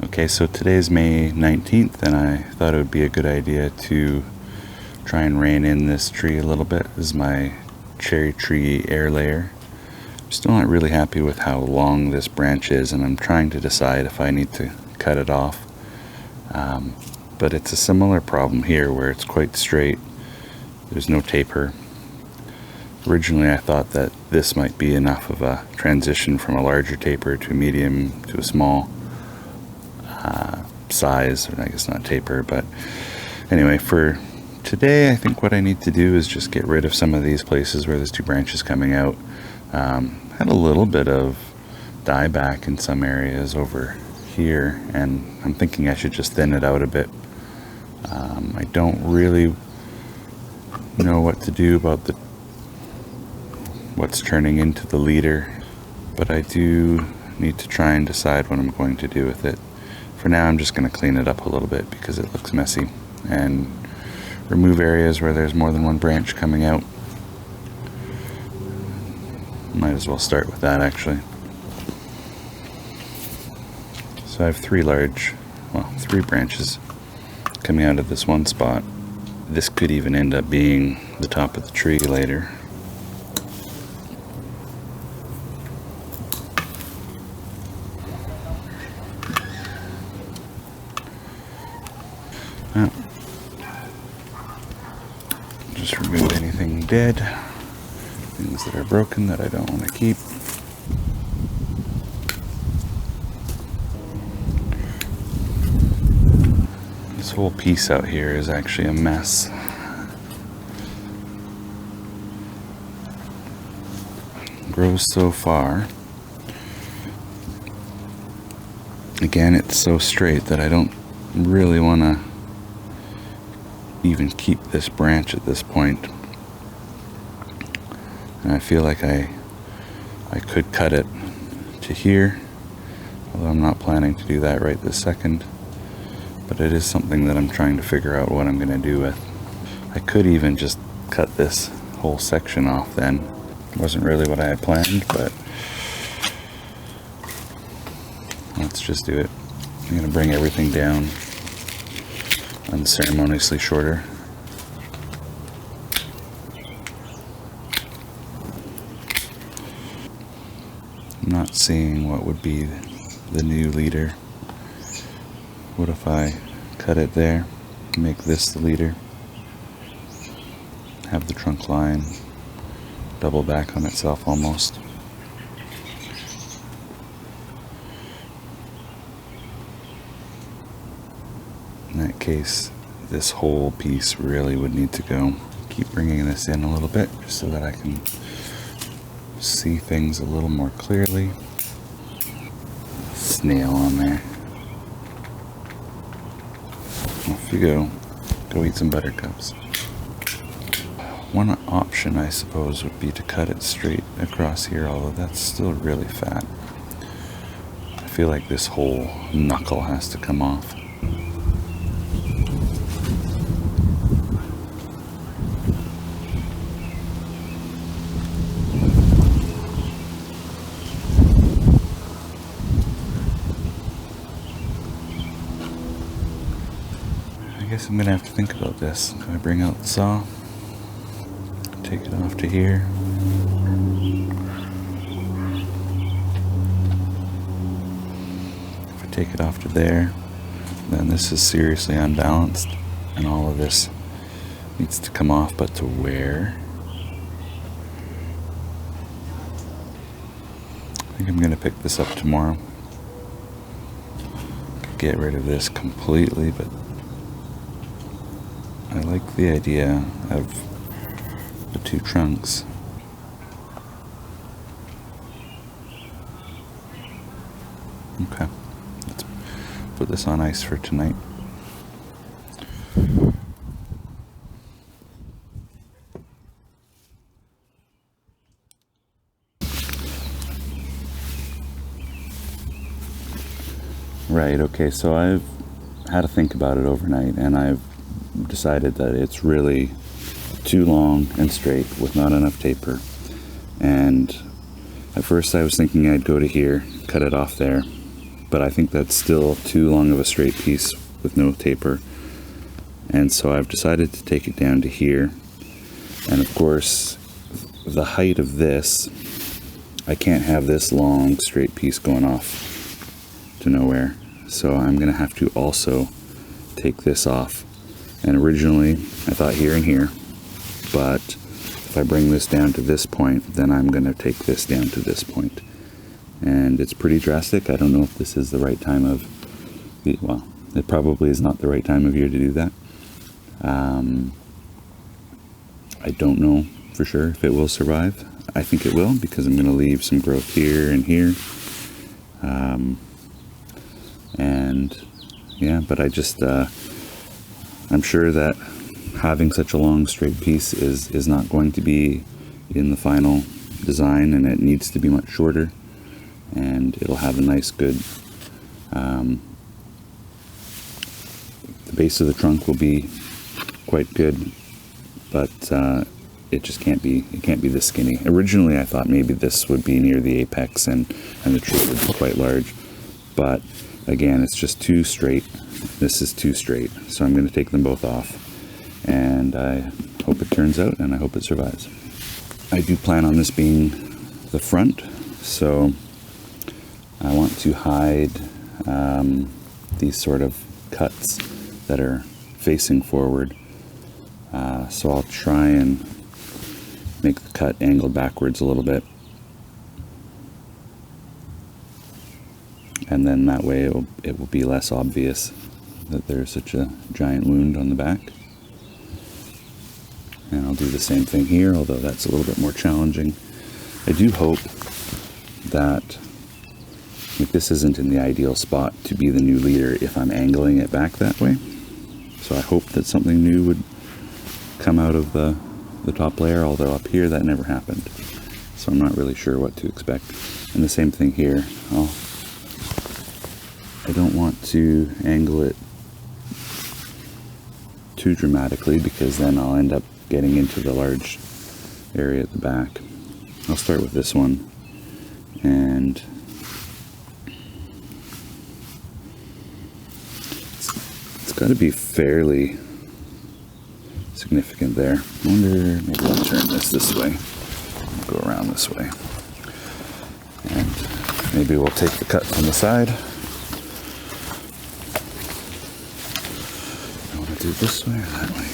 Okay, so today's May 19th, and I thought it would be a good idea to try and rein in this tree a little bit. This is my cherry tree air layer. I'm still not really happy with how long this branch is, and I'm trying to decide if I need to cut it off. But it's a similar problem here where it's quite straight. There's no taper. Originally I thought that this might be enough of a transition from a larger taper to a medium to a small size, or I guess not taper, but anyway, for today I think what I need to do is just get rid of some of these places where there's two branches coming out. Had a little bit of dieback in some areas over here, and I'm thinking I should just thin it out a bit. I don't really know what to do about what's turning into the leader, but I do need to try and decide what I'm going to do with it. For now, I'm just going to clean it up a little bit because it looks messy, and remove areas where there's more than one branch coming out. Might as well start with that, actually. So I have three branches coming out of this one spot. This could even end up being the top of the tree later. Just remove anything dead, things that are broken that I don't want to keep. This whole piece out here is actually a mess. Grows so far. Again, it's so straight that I don't really want to even keep this branch at this point. And I feel like I could cut it to here, although I'm not planning to do that right this second. But it is something that I'm trying to figure out what I'm going to do with. I could even just cut this whole section off then. It wasn't really what I had planned, but let's just do it. I'm going to bring everything down unceremoniously shorter. I'm not seeing what would be the new leader. What if I cut it there, make this the leader, have the trunk line double back on itself almost. In that case, this whole piece really would need to go. Keep bringing this in a little bit just so that I can see things a little more clearly. Snail on there. Off you go. Go eat some buttercups. One option, I suppose, would be to cut it straight across here, although that's still really fat. I feel like this whole knuckle has to come off. I guess I'm gonna have to think about this. If I bring out the saw, take it off to here. If I take it off to there, then this is seriously unbalanced, and all of this needs to come off, but to where? I think I'm gonna pick this up tomorrow. Get rid of this completely, but I like the idea of the two trunks. Okay, let's put this on ice for tonight. Right, okay, so I've had to think about it overnight, and I've decided that it's really too long and straight with not enough taper. And at first I was thinking I'd go to here, cut it off there, but I think that's still too long of a straight piece with no taper. And so I've decided to take it down to here. And of course, the height of this, I can't have this long straight piece going off to nowhere. So I'm going to have to also take this off. And originally I thought here and here, but if I bring this down to this point, then I'm going to take this down to this point. And it's pretty drastic. I don't know if this is the right time of, well, it probably is not the right time of year to do that. I don't know for sure if it will survive. I think it will, because I'm going to leave some growth here and here. And yeah, but I just, I'm sure that having such a long straight piece is not going to be in the final design, and it needs to be much shorter, and it'll have a nice good, the base of the trunk will be quite good, but it just can't be this skinny. Originally I thought maybe this would be near the apex and the tree would be quite large, but again, it's just too straight. This is too straight, so I'm going to take them both off, and I hope it turns out, and I hope it survives. I do plan on this being the front, so I want to hide these sort of cuts that are facing forward. So I'll try and make the cut angled backwards a little bit, and then that way it will be less obvious that there's such a giant wound on the back. And I'll do the same thing here, although that's a little bit more challenging. I do hope that, like, this isn't in the ideal spot to be the new leader if I'm angling it back that way. So I hope that something new would come out of the top layer, although up here that never happened. So I'm not really sure what to expect. And the same thing here. I don't want to angle it too dramatically, because then I'll end up getting into the large area at the back. I'll start with this one, and it's got to be fairly significant there. I wonder, maybe I'll turn this way, go around this way, and maybe we'll take the cut from the side. I want to do it this way or that way.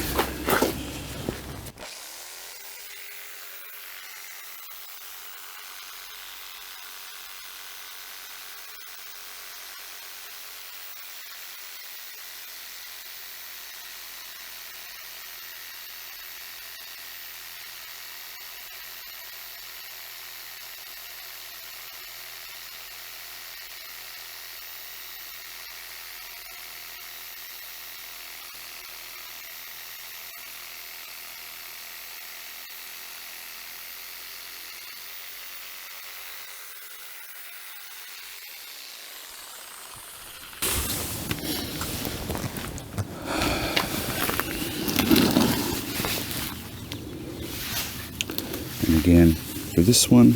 And again, for this one,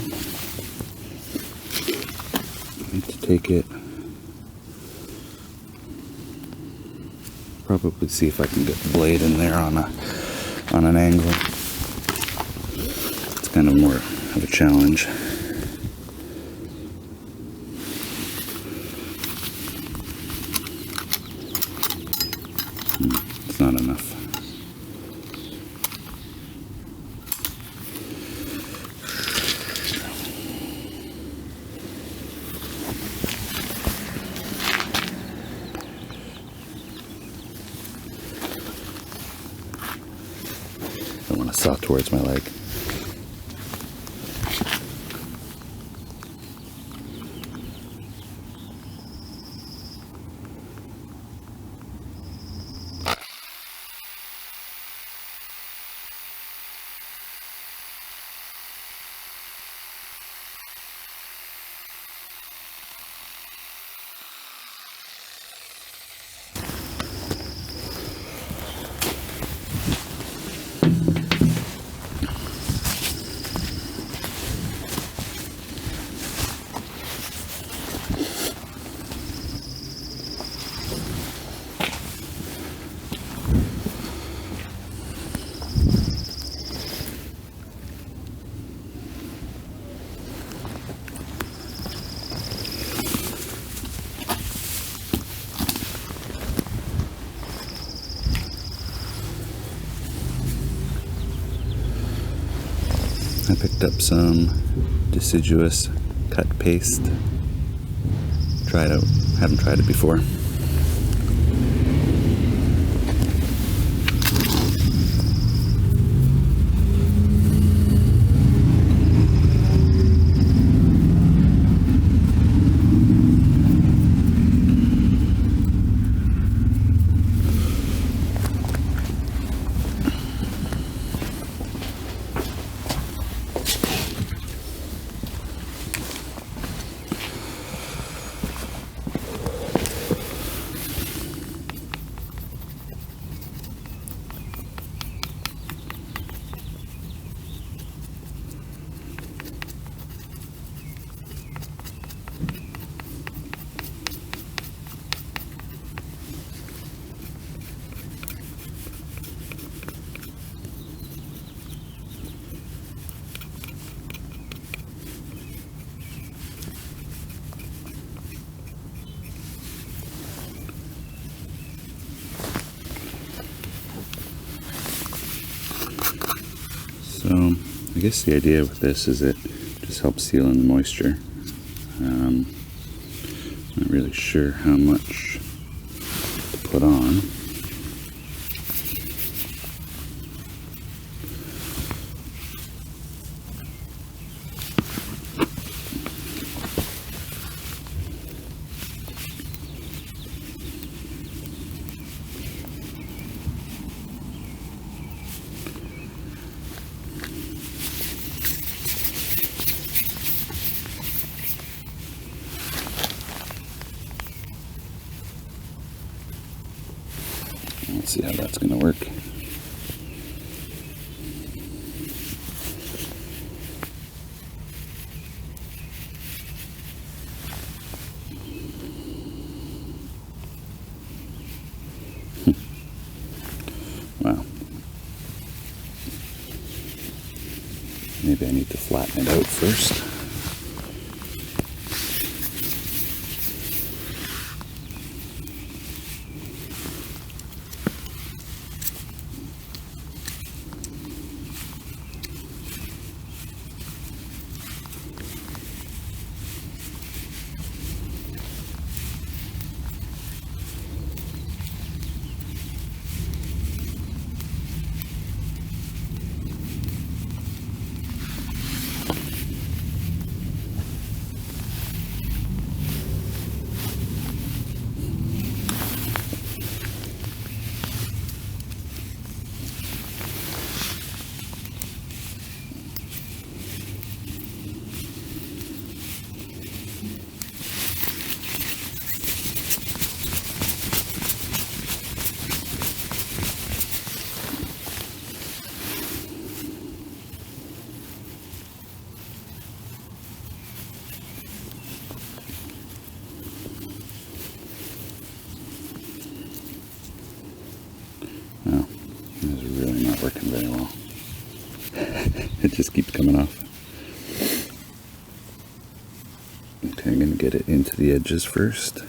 I need to take it, probably see if I can get the blade in there on an angle. It's kind of more of a challenge. It's not enough. I want to saw towards my leg. I picked up some deciduous cut paste. Tried it, haven't tried it before. So I guess the idea with this is it just helps seal in the moisture. Not really sure how much to put on. Let's see how that's going to work. Wow. Maybe I need to flatten it out first. Oh, this is really not working very well. It just keeps coming off. Okay, I'm going to get it into the edges first.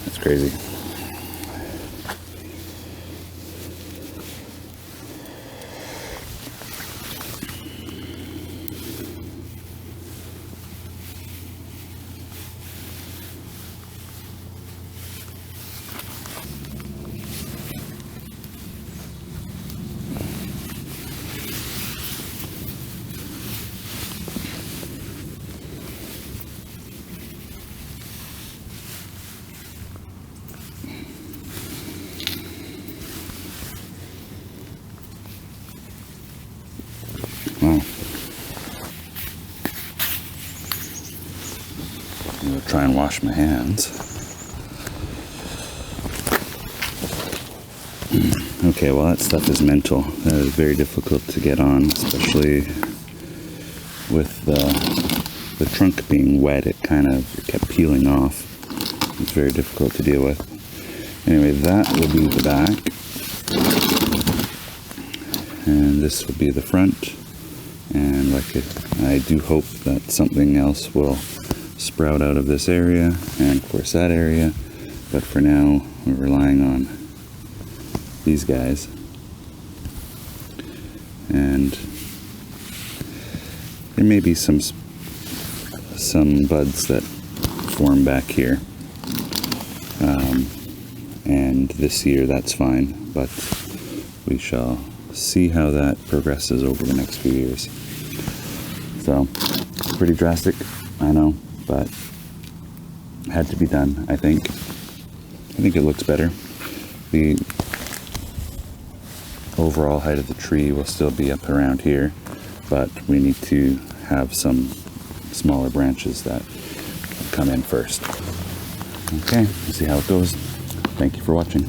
That's crazy. try and wash my hands. Okay, well that stuff is mental. That is very difficult to get on, especially with the trunk being wet. It kept peeling off. It's very difficult to deal with. Anyway, that will be the back. And this will be the front. And I do hope that something else will sprout out of this area, and of course that area. But for now, we're relying on these guys. And there may be some buds that form back here. And this year that's fine, but we shall see how that progresses over the next few years. So, pretty drastic, I know, but had to be done, I think. I think it looks better. The overall height of the tree will still be up around here, but we need to have some smaller branches that come in first. Okay, we'll see how it goes. Thank you for watching.